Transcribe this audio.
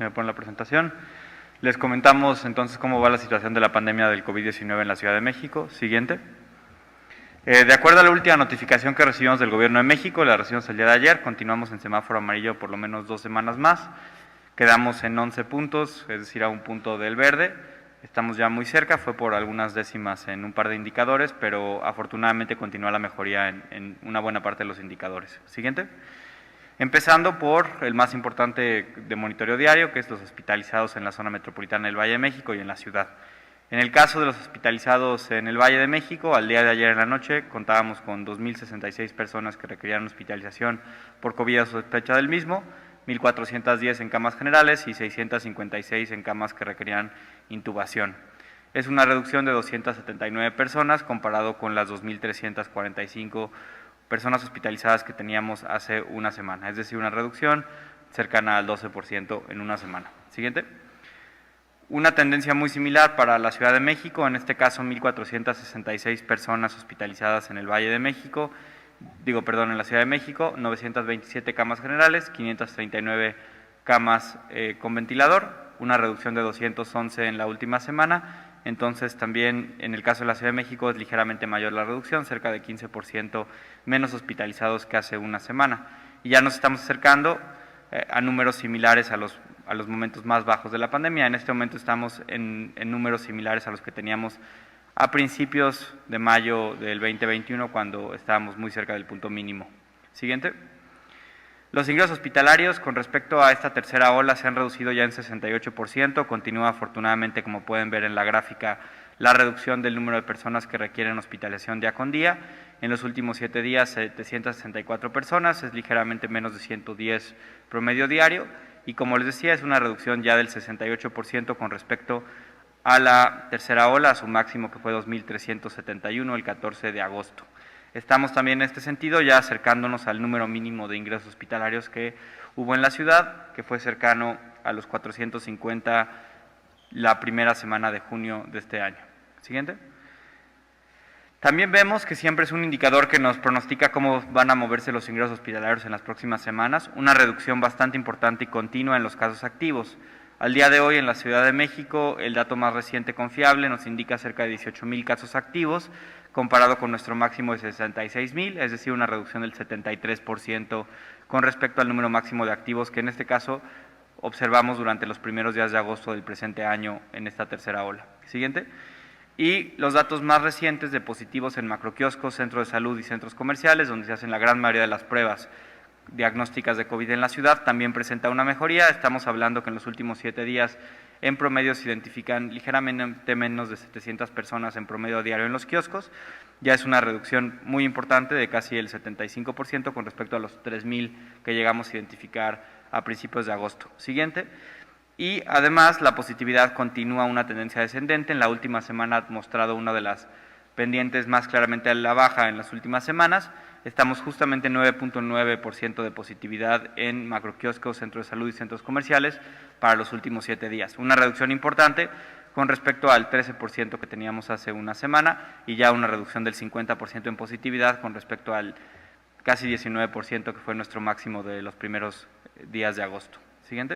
Si me ponen la presentación. Les comentamos entonces cómo va la situación de la pandemia del COVID-19 en la Ciudad de México. Siguiente. De acuerdo a la última notificación que recibimos del Gobierno de México, la recibimos el día de ayer, continuamos en semáforo amarillo por lo menos 2 semanas más. Quedamos en 11 puntos, es decir, a un punto del verde. Estamos ya muy cerca, fue por algunas décimas en un par de indicadores, pero afortunadamente continúa la mejoría en una buena parte de los indicadores. Siguiente. Empezando por el más importante de monitoreo diario, que es los hospitalizados en la zona metropolitana del Valle de México y en la ciudad. En el caso de los hospitalizados en el Valle de México, al día de ayer en la noche contábamos con 2.066 personas que requerían hospitalización por COVID a sospecha del mismo, 1.410 en camas generales y 656 en camas que requerían intubación. Es una reducción de 279 personas comparado con las 2.345 personas hospitalizadas que teníamos hace una semana, es decir, una reducción cercana al 12% en una semana. Siguiente. Una tendencia muy similar para la Ciudad de México, en este caso 1.466 personas hospitalizadas en el Valle de México, en la Ciudad de México, 927 camas generales, 539 camas con ventilador, una reducción de 211 en la última semana. Entonces también en el caso de la Ciudad de México es ligeramente mayor la reducción, cerca de 15% menos hospitalizados que hace una semana. Y ya nos estamos acercando a números similares a los momentos más bajos de la pandemia. En este momento estamos en números similares a los que teníamos a principios de mayo del 2021, cuando estábamos muy cerca del punto mínimo. Siguiente. Los ingresos hospitalarios con respecto a esta tercera ola se han reducido ya en 68%, continúa afortunadamente, como pueden ver en la gráfica, la reducción del número de personas que requieren hospitalización día con día. En los últimos 7 días, 764 personas, es ligeramente menos de 110 promedio diario, y como les decía, es una reducción ya del 68% con respecto a la tercera ola, a su máximo que fue 2.371 el 14 de agosto. Estamos también en este sentido ya acercándonos al número mínimo de ingresos hospitalarios que hubo en la ciudad, que fue cercano a los 450 la primera semana de junio de este año. Siguiente. También vemos que siempre es un indicador que nos pronostica cómo van a moverse los ingresos hospitalarios en las próximas semanas, una reducción bastante importante y continua en los casos activos. Al día de hoy en la Ciudad de México, el dato más reciente confiable nos indica cerca de 18,000 casos activos, comparado con nuestro máximo de 66,000, es decir, una reducción del 73% con respecto al número máximo de activos que en este caso observamos durante los primeros días de agosto del presente año en esta tercera ola. Siguiente. Y los datos más recientes de positivos en macroquioscos, centros de salud y centros comerciales, donde se hacen la gran mayoría de las pruebas diagnósticas de COVID en la ciudad, también presenta una mejoría. Estamos hablando que en los últimos 7 días en promedio se identifican ligeramente menos de 700 personas en promedio diario en los kioscos. Ya es una reducción muy importante de casi el 75% con respecto a los 3,000 que llegamos a identificar a principios de agosto. Siguiente. Y además la positividad continúa una tendencia descendente. En la última semana ha mostrado una de las pendientes más claramente a la baja en las últimas semanas. Estamos justamente en 9.9% de positividad en macroquioscos, centros de salud y centros comerciales para los últimos 7 días. Una reducción importante con respecto al 13% que teníamos hace una semana y ya una reducción del 50% en positividad con respecto al casi 19% que fue nuestro máximo de los primeros días de agosto. Siguiente.